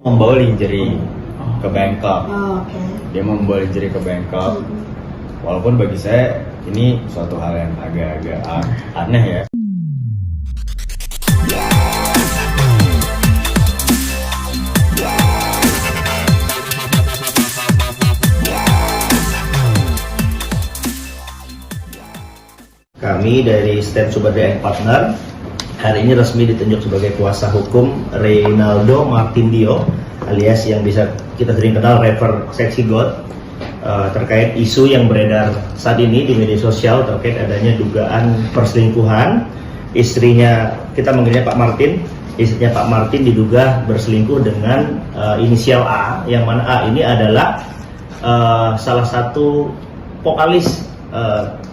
membawa lingerie ke Bangkok. Oh, oke. Dia membawa lingerie ke Bangkok. Walaupun bagi saya ini suatu hal yang agak-agak aneh ya. Kami dari Stand Subadri and Partner hari ini resmi ditunjuk sebagai kuasa hukum Reynaldo Martindio, alias yang bisa kita sering kenal rapper Sexy God, terkait isu yang beredar saat ini di media sosial terkait adanya dugaan perselingkuhan istrinya, kita manggilnya Pak Martin. Istrinya Pak Martin diduga berselingkuh dengan inisial A, yang mana A ini adalah salah satu vokalis,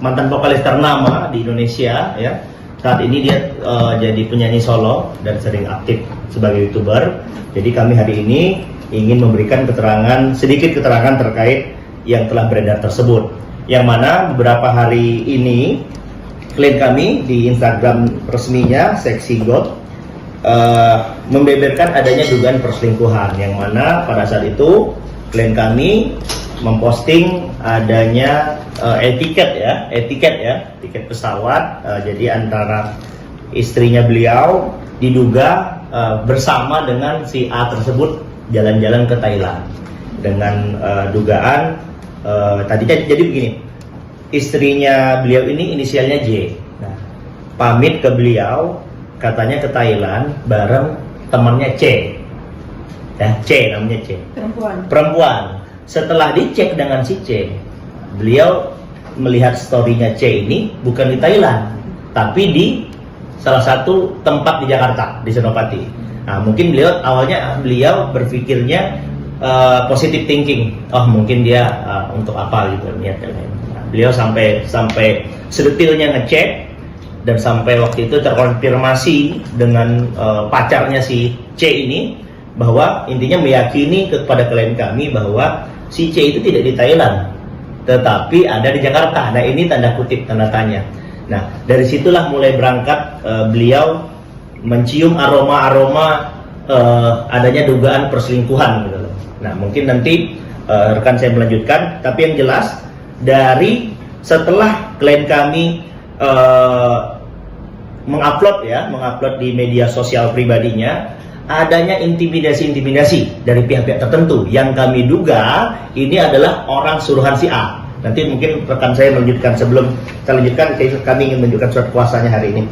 mantan vokalis ternama di Indonesia ya. Saat ini dia jadi penyanyi solo dan sering aktif sebagai YouTuber. Jadi kami hari ini ingin memberikan sedikit keterangan terkait yang telah beredar tersebut. Yang mana beberapa hari ini klien kami di Instagram resminya Sexy God membeberkan adanya dugaan perselingkuhan, yang mana pada saat itu klien kami memposting adanya tiket pesawat. Jadi antara istrinya beliau diduga bersama dengan si A tersebut jalan-jalan ke Thailand dengan dugaan tadinya. Jadi begini, istrinya beliau ini inisialnya J. Nah, pamit ke beliau katanya ke Thailand bareng temannya C. Ya, C namanya C. Perempuan. Setelah dicek dengan si C, beliau melihat storynya C ini bukan di Thailand, tapi di salah satu tempat di Jakarta, di Senopati. Nah, mungkin awalnya beliau berpikirnya positive thinking. Oh, mungkin dia untuk apa gitu niatnya. Nah, beliau sampai sedetilnya ngecek, dan sampai waktu itu terkonfirmasi dengan pacarnya si C ini, bahwa intinya meyakini kepada klien kami bahwa si C itu tidak di Thailand, tetapi ada di Jakarta. Nah, ini tanda kutip, tanda tanya. Nah, dari situlah mulai berangkat beliau mencium aroma-aroma adanya dugaan perselingkuhan gitu loh. Nah, mungkin nanti rekan saya melanjutkan, tapi yang jelas dari setelah klien kami mengupload di media sosial pribadinya adanya intimidasi dari pihak-pihak tertentu yang kami duga ini adalah orang suruhan si A. Nanti mungkin rekan saya melanjutkan. Sebelum saya lanjutkan, kami ingin menunjukkan surat kuasanya hari ini.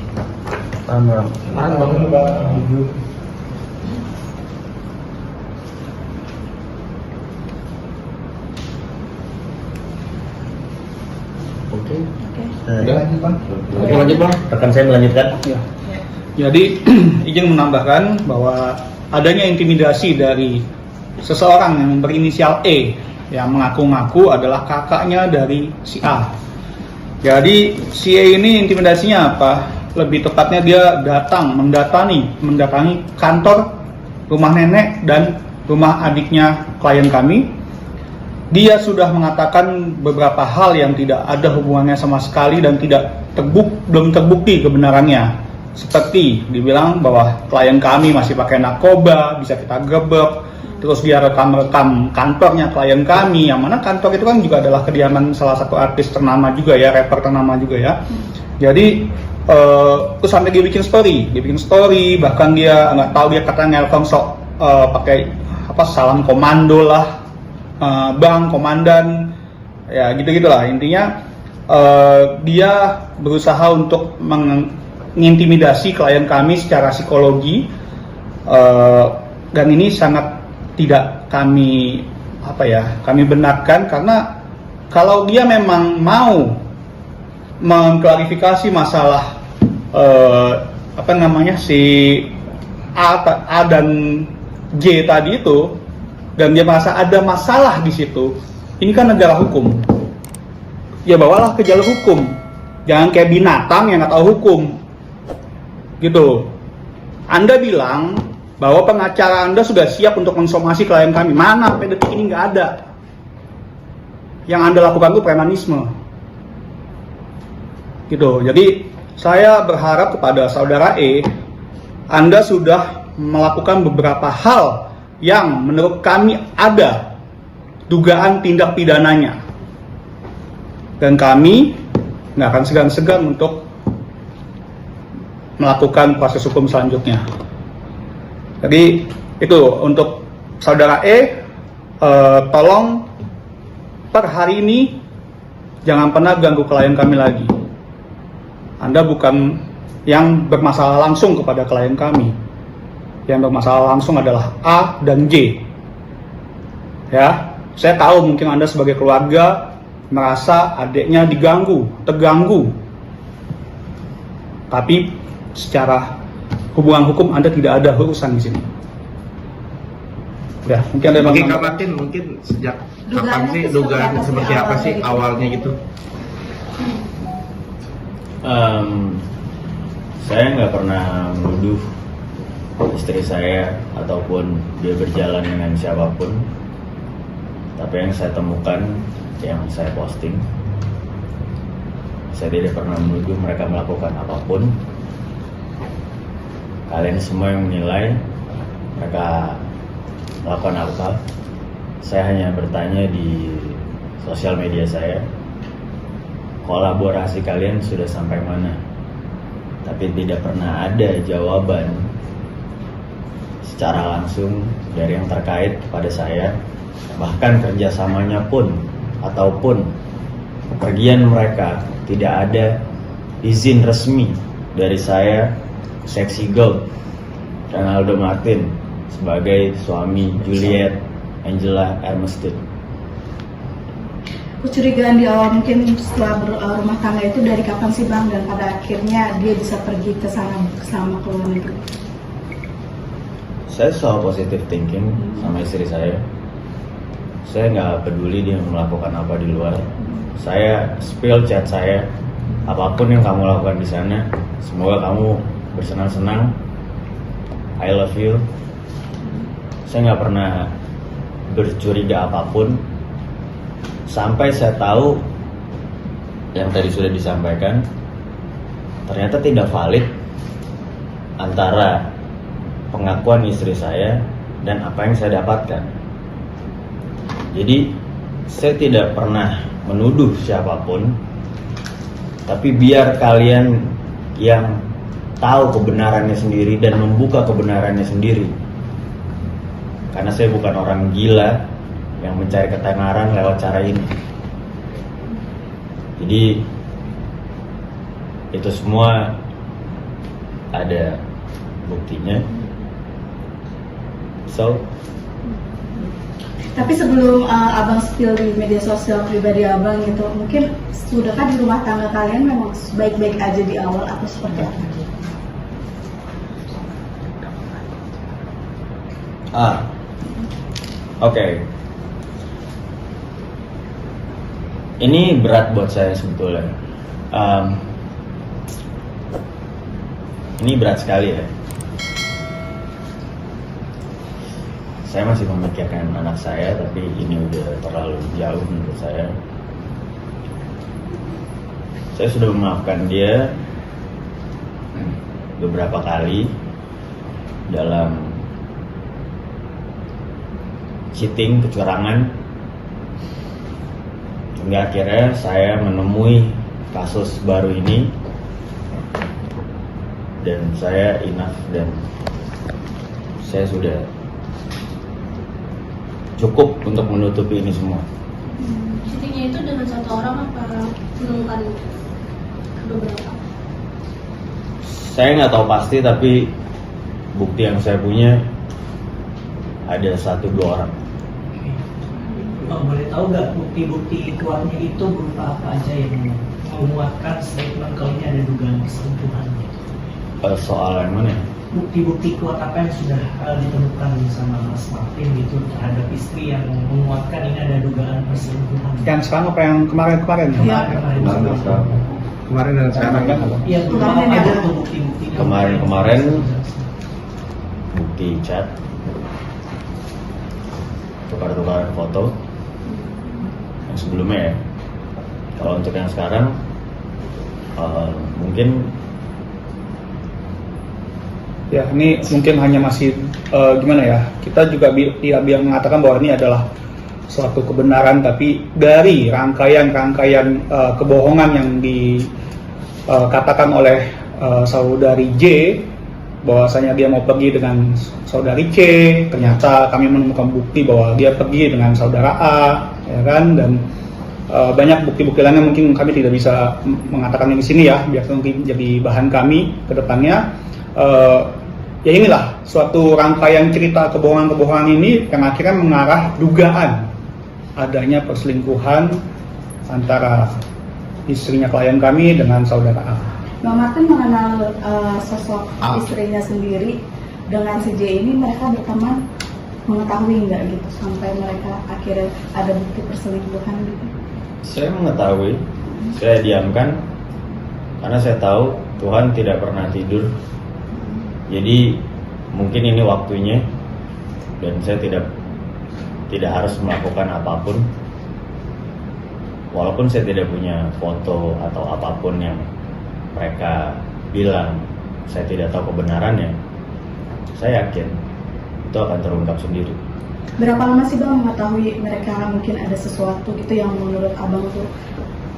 Oke. Lanjut, Bang. Rekan saya melanjutkan. Ya. Jadi izin menambahkan bahwa adanya intimidasi dari seseorang yang berinisial E yang mengaku-ngaku adalah kakaknya dari si A. Jadi si E ini intimidasinya apa? Lebih tepatnya dia mendatangi kantor, rumah nenek dan rumah adiknya klien kami. Dia sudah mengatakan beberapa hal yang tidak ada hubungannya sama sekali dan belum terbukti kebenarannya. Seperti dibilang bahwa klien kami masih pakai narkoba, bisa kita gebek. Terus dia rekam kantornya klien kami, yang mana kantor itu kan juga adalah kediaman salah satu artis ternama juga ya, rapper ternama juga ya. Jadi terus sampai dia bikin story, bahkan dia nggak tahu, dia katanya nelfon pakai salam komando lah, bang komandan, ya gitu-gitulah. Intinya dia berusaha untuk mengintimidasi klien kami secara psikologi, dan ini sangat tidak kami benarkan, karena kalau dia memang mau mengklarifikasi masalah si A dan J tadi itu, dan dia merasa ada masalah di situ, ini kan negara hukum, ya bawalah ke jalur hukum, jangan kayak binatang yang nggak tahu hukum gitu. Anda bilang bahwa pengacara Anda sudah siap untuk mensomasi klien kami. Mana sampai detik ini nggak ada. Yang Anda lakukan itu premanisme. Gitu. Jadi saya berharap kepada saudara E, Anda sudah melakukan beberapa hal yang menurut kami ada dugaan tindak pidananya. Dan kami nggak akan segan-segan untuk melakukan proses hukum selanjutnya. Jadi itu untuk saudara E, tolong per hari ini jangan pernah ganggu klien kami lagi. Anda bukan yang bermasalah langsung kepada klien kami. Yang bermasalah langsung adalah A dan J. Ya, saya tahu mungkin Anda sebagai keluarga merasa adiknya diganggu, terganggu. Tapi secara hubungan hukum Anda tidak ada urusan di sini. Ya, mungkin ada Mungkin Kak Martin, mungkin sejak kapan sih dugaan seperti apa sih awalnya gitu? Saya nggak pernah menuduh istri saya ataupun dia berjalan dengan siapapun. Tapi yang saya temukan, yang saya posting, saya tidak pernah menuduh mereka melakukan apapun. Kalian semua yang menilai mereka melakukan apa. Saya hanya bertanya di sosial media saya, kolaborasi kalian sudah sampai mana? Tapi tidak pernah ada jawaban secara langsung dari yang terkait kepada saya. Bahkan kerjasamanya pun ataupun pergian mereka tidak ada izin resmi dari saya, Sexy Gold dan Aldo Martin sebagai suami Juliet Angela Armstead. Kecurigaan di awal mungkin setelah berumah tangga itu dari kapan sih Bang, dan pada akhirnya dia bisa pergi ke sana bersama ke luar negeri? Saya selalu positive thinking sama istri saya. Saya nggak peduli dia melakukan apa di luar. Saya spill chat saya, apapun yang kamu lakukan di sana, semoga kamu bersenang-senang. I love you. Saya nggak pernah bercuriga apapun. Sampai saya tahu yang tadi sudah disampaikan, ternyata tidak valid antara pengakuan istri saya dan apa yang saya dapatkan. Jadi saya tidak pernah menuduh siapapun, tapi biar kalian yang tahu kebenarannya sendiri dan membuka kebenarannya sendiri. Karena saya bukan orang gila yang mencari ketenaran lewat cara ini. Jadi itu semua ada buktinya. So, tapi sebelum Abang spill di media sosial pribadi Abang gitu, mungkin sudahkah di rumah tangga kalian memang baik-baik aja di awal atau seperti apa? Oke. Ini berat buat saya sebetulnya. Ini berat sekali ya. Saya masih memikirkan anak saya, tapi ini udah terlalu jauh menurut saya. Saya sudah memaafkan dia beberapa kali dalam cheating, kecurangan, hingga akhirnya saya menemui kasus baru ini dan saya enough dan saya sudah cukup untuk menutupi ini semua. Cheatingnya itu dengan satu orang apa menemukan beberapa? Saya nggak tahu pasti, tapi bukti yang saya punya ada 1-2 orang. Bang, boleh tahu nggak bukti-bukti kuatnya itu berupa apa aja yang menguatkan statement kalau ini ada dugaan perselingkuhan? Soal yang mana? Bukti-bukti kuat apa yang sudah ditemukan sama Mas Martin gitu terhadap istri yang menguatkan ini ada dugaan perselingkuhan? Yang sekarang apa yang kemarin-kemarin? Kemarin dan sekarang kan? Iya, berupa apa aja tuh bukti-buktinya? Kemarin bukti chat, tukar-tukaran foto yang sebelumnya ya. Kalau untuk yang sekarang mungkin Ya, ini mungkin hanya masih gimana ya? Kita juga biar mengatakan bahwa ini adalah suatu kebenaran, tapi dari rangkaian kebohongan yang dikatakan oleh saudari J, bahwasanya dia mau pergi dengan saudari C, ternyata kami menemukan bukti bahwa dia pergi dengan saudara A, ya kan? Dan banyak bukti-bukti lainnya mungkin kami tidak bisa mengatakannya di sini ya, biar mungkin jadi bahan kami ke depannya. Ya inilah suatu rangkaian cerita kebohongan-kebohongan ini yang akhirnya mengarah dugaan adanya perselingkuhan antara istrinya klien kami dengan saudara A. Bang Martin mengenal sosok istrinya sendiri dengan si J ini, mereka berteman, mengetahui nggak gitu sampai mereka akhirnya ada bukti perselingkuhan gitu? Saya mengetahui, saya diamkan karena saya tahu Tuhan tidak pernah tidur. Jadi mungkin ini waktunya dan saya tidak harus melakukan apapun. Walaupun saya tidak punya foto atau apapun yang mereka bilang, saya tidak tahu kebenarannya. Saya yakin itu akan terungkap sendiri. Berapa lama sih Bang mengetahui mereka mungkin ada sesuatu gitu yang menurut Abang tuh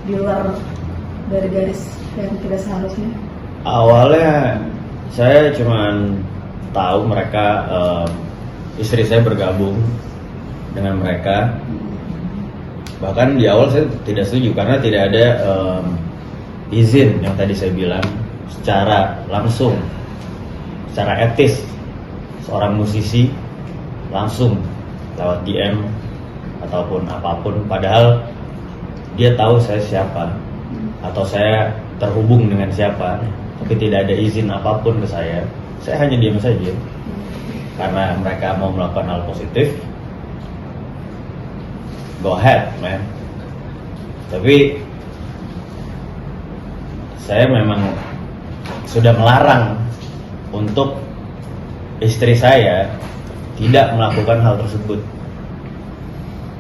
di luar dari garis yang tidak seharusnya? Awalnya saya cuma tahu mereka, istri saya bergabung dengan mereka. Bahkan di awal saya tidak setuju karena tidak ada izin yang tadi saya bilang secara langsung, secara etis seorang musisi langsung lewat DM ataupun apapun, padahal dia tahu saya siapa atau saya terhubung dengan siapa, tapi tidak ada izin apapun ke saya hanya diam saja karena mereka mau melakukan hal positif. Go ahead man, tapi saya memang sudah melarang untuk istri saya tidak melakukan hal tersebut.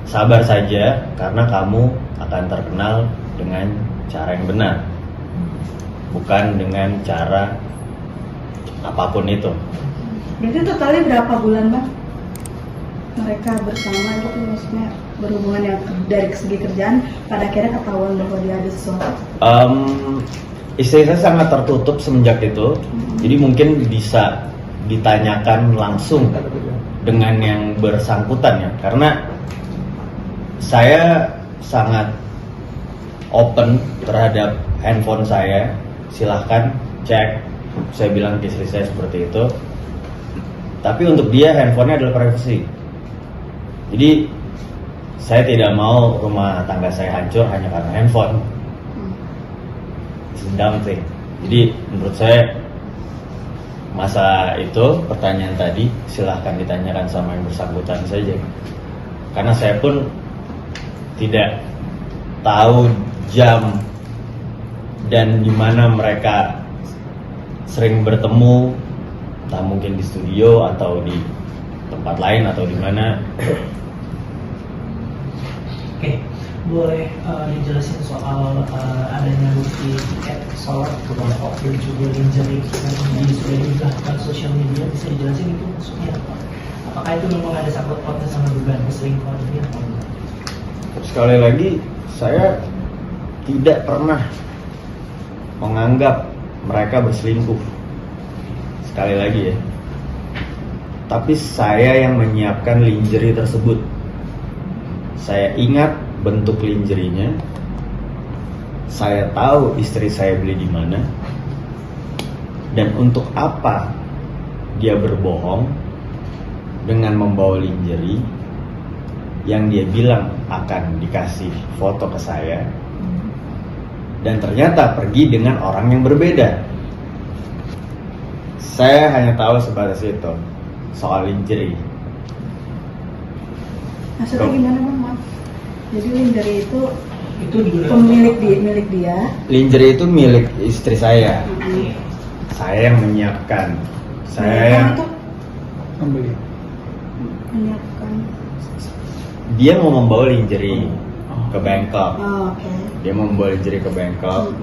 Sabar saja karena kamu akan terkenal dengan cara yang benar, bukan dengan cara apapun itu. Berarti totalnya berapa bulan Bang mereka bersama gitu, maksudnya berhubungan yang dari segi kerjaan pada akhirnya ketahuan bahwa dia ada sesuatu? Istri saya sangat tertutup semenjak itu, jadi mungkin bisa ditanyakan langsung dengan yang bersangkutan ya, karena saya sangat open terhadap handphone saya. Silahkan cek, saya bilang ke istri saya seperti itu. Tapi untuk dia handphonenya adalah privacy. Jadi saya tidak mau rumah tangga saya hancur hanya karena handphone. It's a dumb thing. Jadi menurut saya masa itu pertanyaan tadi silahkan ditanyakan sama yang bersangkutan saja. Karena saya pun tidak tahu jam dan di mana mereka sering bertemu, entah mungkin di studio atau di tempat lain atau di mana. Oke, boleh dijelasin soal adanya bukti tiket pesawat kelompok dan juga lingerie yang sudah diunggahkan sosial media, bisa dijelasin itu maksudnya apa? Apakah itu memang ada sangkut pautnya sama dugaan perselingkuhan ini atau enggak? Sekali lagi, saya tidak pernah menganggap mereka berselingkuh. Sekali lagi ya, tapi saya yang menyiapkan lingerie tersebut. Saya ingat bentuk lingerie-nya, saya tahu istri saya beli di mana, dan untuk apa dia berbohong dengan membawa lingerie yang dia bilang akan dikasih foto ke saya, dan ternyata pergi dengan orang yang berbeda. Saya hanya tahu sebatas itu soal lingerie. Maksudnya gimana Bang? Maaf. Jadi lingerie itu digunakan milik dia. Lingerie itu milik istri saya. Saya yang menyiapkan. Saya yang itu Membeli. menyiapkan. dia mau membawa lingerie ke Bangkok. Oh, oke. Dia mau membawa lingerie ke Bangkok.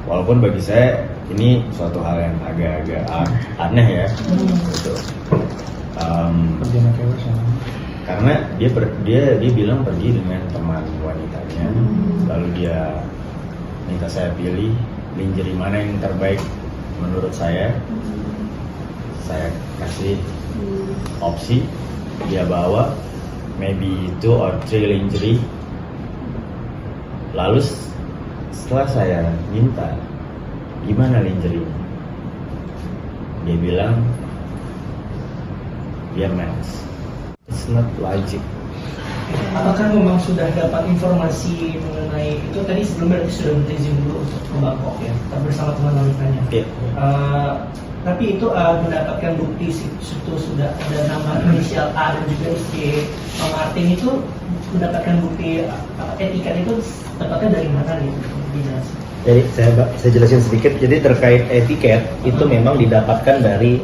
walaupun bagi saya ini suatu hal yang agak-agak aneh ya, gitu. Karena dia bilang pergi dengan teman wanitanya, lalu dia minta saya pilih lingerie mana yang terbaik menurut saya kasih opsi, dia bawa maybe 2 or 3 lingerie. Lalu setelah saya minta gimana lingerie, dia bilang dia match. It's not logic. Apakah memang sudah dapat informasi mengenai itu tadi sebelumnya sudah berizin dulu untuk ke Bangkok ya bersama teman wanitanya? Yeah. Tapi itu mendapatkan bukti situ sudah ada nama inisial A dan juga istri Pak Martin itu mendapatkan bukti etiket itu tepatnya dari mana nih? Dijelasin. Jadi saya jelasin sedikit. Jadi terkait etiket itu memang didapatkan dari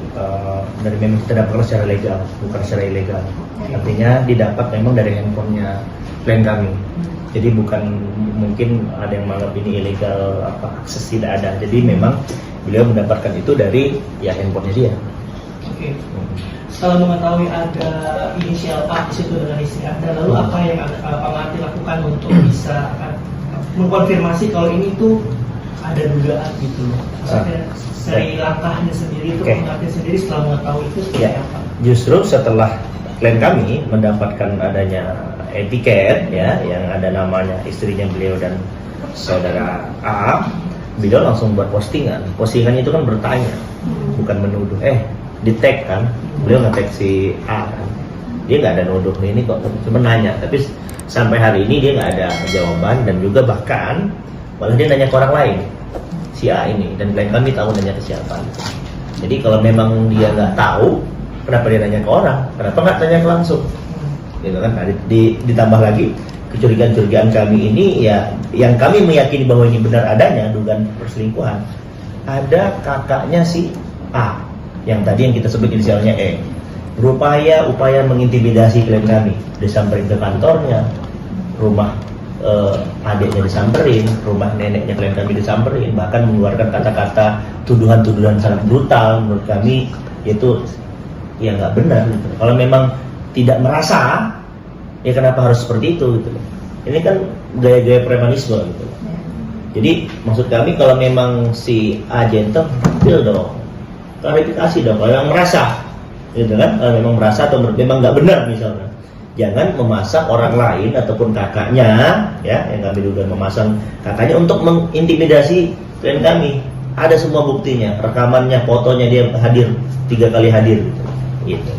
memang kita dapatkan secara legal, bukan secara ilegal. Artinya didapat memang dari handphonenya klien kami. Jadi bukan mungkin ada yang menganggap ini ilegal, akses tidak ada. Jadi memang beliau mendapatkan itu dari ya handphonenya dia. Oke. Setelah mengetahui ada inisial A di situ dengan istri Anda, lalu apa yang Pak Martin lakukan untuk bisa mengkonfirmasi kalau ini tuh ada dugaan gitu loh? Maksudnya dari langkahnya sendiri itu Pak Martin sendiri setelah mengetahui itu seperti apa? Justru setelah klien kami mendapatkan adanya etiket ya yang ada namanya istrinya beliau dan saudara A, beliau langsung buat postingan. Postingan itu kan bertanya, bukan menuduh. Di tag kan, beliau nge-tag si A kan. Dia nggak ada nuduh ini kok, cuma nanya. Tapi sampai hari ini dia nggak ada jawaban dan juga bahkan malah dia nanya ke orang lain, si A ini, dan klien kami tahu nanya ke siapa. Jadi kalau memang dia nggak tahu, kenapa dia nanya ke orang? Kenapa nggak tanya ke langsung? Gitu kan? Nah, ditambah lagi kecurigaan-curigaan kami ini ya, yang kami meyakini bahwa ini benar adanya dugaan perselingkuhan. Ada kakaknya si A, yang tadi yang kita sebut inisialnya E, upaya mengintimidasi klien kami, disamperin ke kantornya, rumah adiknya disamperin, rumah neneknya klien kami disamperin, bahkan mengeluarkan kata-kata tuduhan-tuduhan sangat brutal. Menurut kami itu ya nggak benar gitu. Kalau memang tidak merasa, ya kenapa harus seperti itu gitu. Ini kan gaya-gaya premanisme gitu. Jadi maksud kami kalau memang si A gentle, deal dong, klarifikasi dong. Kalau yang merasa, gitu kan? Kalau memang merasa atau memang nggak benar misalnya, jangan memasang orang lain ataupun kakaknya, ya, yang kami duga memasang kakaknya untuk mengintimidasi klien kami. Ada semua buktinya, rekamannya, fotonya, dia hadir 3 kali hadir, gitu.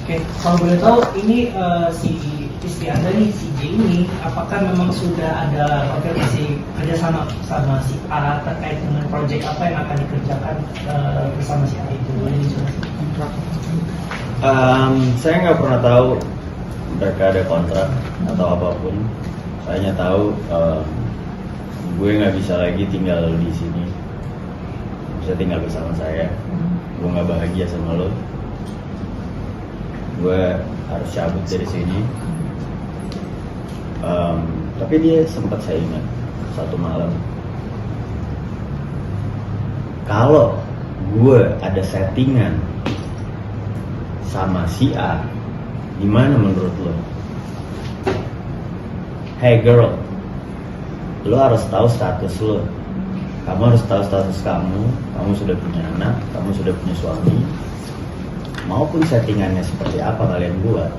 Oke, kalau boleh tahu ini si istri Anda nih, si J ini, apakah memang sudah ada konfirmasi kerjasama sama si A terkait dengan proyek apa yang akan dikerjakan bersama si A itu? Boleh dijelaskan? Saya nggak pernah tahu mereka ada kontrak atau apapun. Saya hanya tahu gue nggak bisa lagi tinggal di sini, bisa tinggal bersama saya. Gue nggak bahagia sama lo. Gue harus cabut dari sini. Tapi dia sempat, saya ingat satu malam, kalau gue ada settingan sama si A, gimana menurut lo? Hey girl, lo harus tahu status lo. Kamu harus tahu status kamu. Kamu sudah punya anak, kamu sudah punya suami. Maupun settingannya seperti apa kalian buat,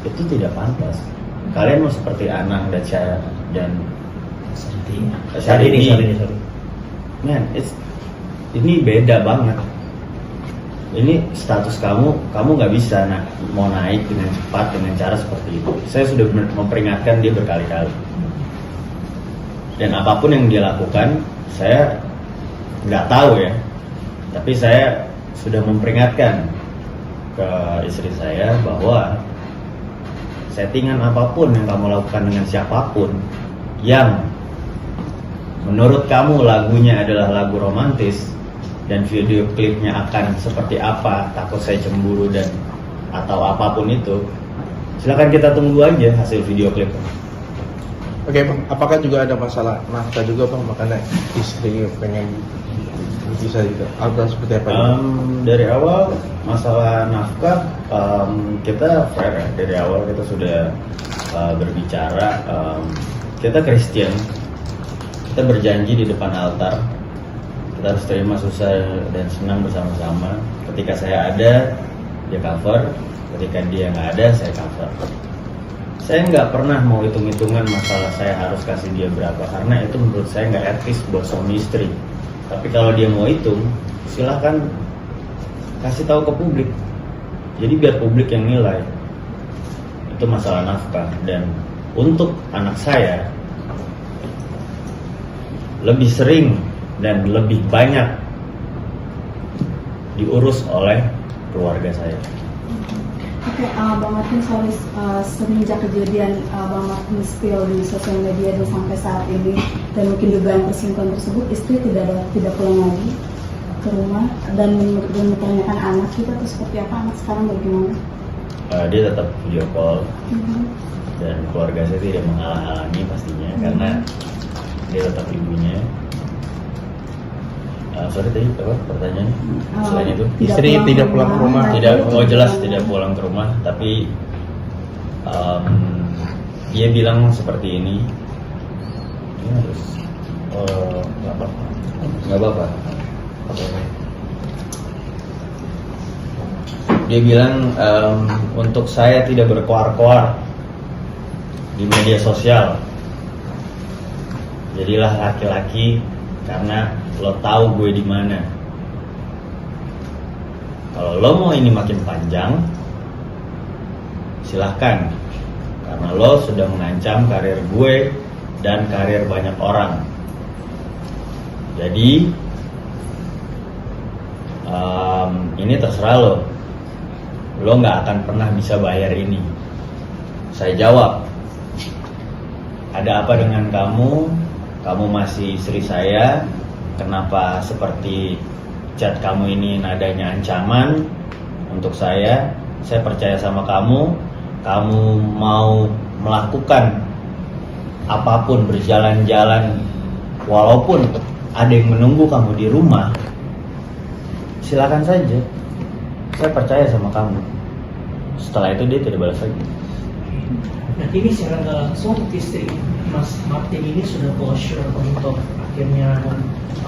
itu tidak pantas. Kalian mau seperti Anang dan saya dan Syahrini. Man, ini beda banget. Ini status kamu nggak bisa mau naik dengan cepat dengan cara seperti itu. Saya sudah memperingatkan dia berkali-kali. Dan apapun yang dia lakukan, saya nggak tahu ya. Tapi saya sudah memperingatkan ke istri saya bahwa settingan apapun yang kamu lakukan dengan siapapun yang menurut kamu lagunya adalah lagu romantis dan video klipnya akan seperti apa, takut saya cemburu dan atau apapun itu, silakan kita tunggu aja hasil video klipnya. Oke Bang, apakah juga ada masalah nafkah juga Bang, makanya istri pengen bisa juga atau seperti apa? Dari awal masalah nafkah kita fair ya. Dari awal kita sudah berbicara. Kita Kristen, kita berjanji di depan altar kita harus terima susah dan senang bersama-sama. Ketika saya ada, dia cover. Ketika dia nggak ada, saya cover. Saya nggak pernah mau hitung-hitungan masalah saya harus kasih dia berapa, karena itu menurut saya nggak etis buat suami istri. Tapi kalau dia mau hitung, silahkan kasih tahu ke publik. Jadi biar publik yang nilai. Itu masalah nafkah. Dan untuk anak saya lebih sering dan lebih banyak diurus oleh keluarga saya. Oke, Bang Martin, sorry, semenjak kejadian Bang Martin spill di sosial media dan sampai saat ini dan mungkin dugaan perselingkuhan tersebut, istri tidak pulang lagi ke rumah dan mempertanyakan anak kita atau seperti apa, anak sekarang bagaimana? Dia tetap video call dan keluarga saya tidak menghalang-halangi pastinya karena dia tetap ibunya. Sorry tadi apa pertanyaannya? Selain itu Istri tidak pulang ke rumah. jelas tidak pulang ke rumah, tapi dia bilang seperti ini. Ini harus nggak apa-apa. Dia bilang untuk saya tidak berkoar-koar di media sosial. Jadilah laki-laki karena lo tahu gue di mana. Kalau lo mau ini makin panjang, silahkan, karena lo sudah mengancam karir gue dan karir banyak orang. Jadi ini terserah lo. Lo nggak akan pernah bisa bayar ini. Saya jawab, ada apa dengan kamu? Kamu masih istri saya. Kenapa seperti chat kamu ini nadanya ancaman untuk saya? Saya percaya sama kamu. Kamu mau melakukan apapun, berjalan-jalan, walaupun ada yang menunggu kamu di rumah, silakan saja. Saya percaya sama kamu. Setelah itu dia tidak balas lagi. Nah ini secara nggak langsung istri Mas Martin ini sudah closure untuk akhirnya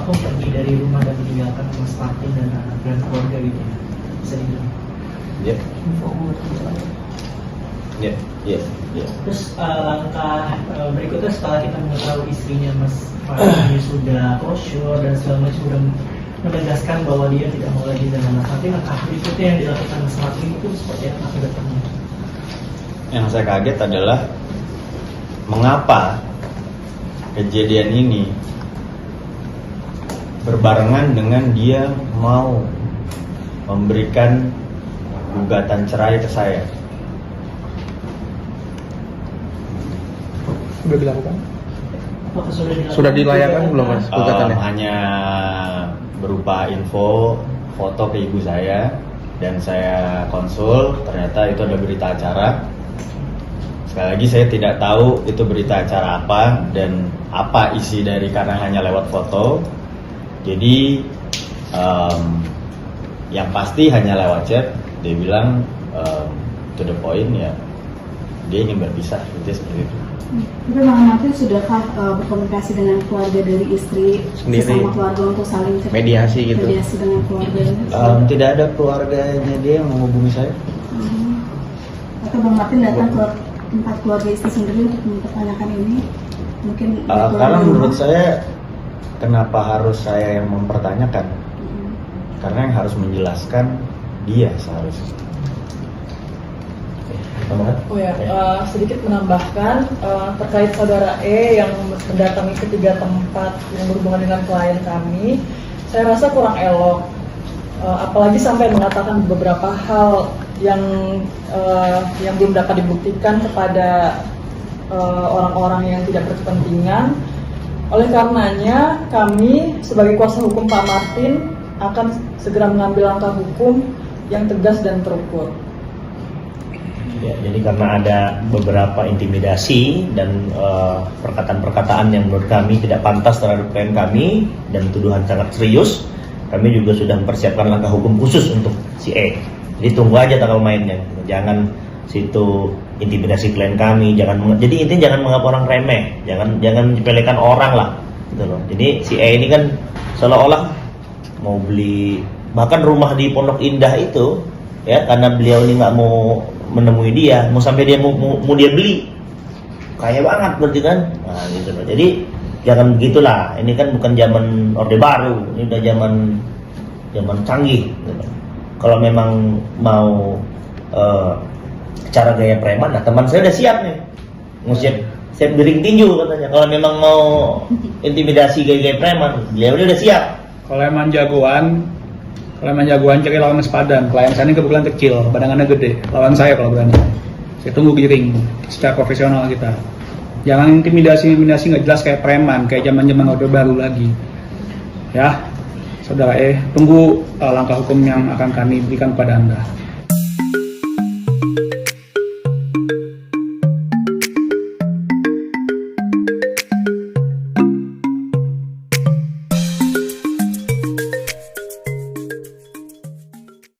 pergi dari rumah dan meninggalkan Mas Martin dan anak dan keluarga gitu, bisa dibilang. Ya. Terus langkah berikutnya setelah kita mengetahui istrinya Mas Martin ini sudah closure dan segala macam sudah menegaskan bahwa dia tidak mau lagi dengan Mas Martin, langkah berikutnya yang dilakukan Mas Martin itu seperti apa ke depannya? Yang saya kaget adalah mengapa kejadian ini berbarengan dengan dia mau memberikan gugatan cerai ke saya. Sudah dilakukan? Apakah Sudah dilayangkan belum Mas gugatannya? Hanya berupa info foto ke ibu saya dan saya konsul, ternyata itu ada berita acara. Sekali lagi saya tidak tahu itu berita acara apa dan apa isi dari, karena hanya lewat foto. Jadi yang pasti hanya lewat chat. Dia bilang to the point ya, dia ingin berpisah, itu seperti itu. Tapi Bang Martin sudahkah berkomunikasi dengan keluarga dari istri Sendiri. sesama keluarga untuk saling Mediasi gitu. Mediasi dengan keluarga. Tidak ada keluarganya dia yang menghubungi saya. Atau Bang Martin datang ke tempat keluarga istri sendiri untuk mempertanyakan ini? Mungkin Karena menurut saya, kenapa harus saya yang mempertanyakan? Karena yang harus menjelaskan dia seharusnya. Oh ya, sedikit menambahkan terkait saudara E yang mendatangi ketiga tempat yang berhubungan dengan klien kami, saya rasa kurang elok, apalagi sampai mengatakan beberapa hal yang belum dapat dibuktikan kepada orang-orang yang tidak berkepentingan. Oleh karenanya, kami sebagai kuasa hukum Pak Martin akan segera mengambil langkah hukum yang tegas dan terukur. Ya, jadi karena ada beberapa intimidasi dan perkataan-perkataan yang menurut kami tidak pantas terhadap klien kami dan tuduhan sangat serius, kami juga sudah mempersiapkan langkah hukum khusus untuk si E. Jadi tunggu aja tanggal mainnya, jangan situ intimidasi klien kami, jadi intinya jangan menganggap orang remeh, jangan dipelekan orang lah, gitu loh. Jadi si E ini kan seolah-olah mau beli bahkan rumah di Pondok Indah itu, ya karena beliau ini nggak mau menemui dia, mau sampai dia mau dia beli, kaya banget berarti kan, nah gitu loh. Jadi jangan begitulah, ini kan bukan zaman Orde Baru, ini udah zaman canggih. Gitu. Kalau memang mau cara gaya preman, nah teman saya udah siap nih, mau siap biring tinju katanya. Kalau memang mau intimidasi gaya preman, beliau udah siap. Kalau emang jagoan cari lawan sepadan. Klien saya ini kebetulan kecil, badangannya gede. Lawan saya kalau berani. Saya tunggu giring secara profesional kita. Jangan intimidasi nggak jelas kayak preman, kayak zaman Orde Baru lagi. Ya, saudara tunggu langkah hukum yang akan kami berikan kepada Anda.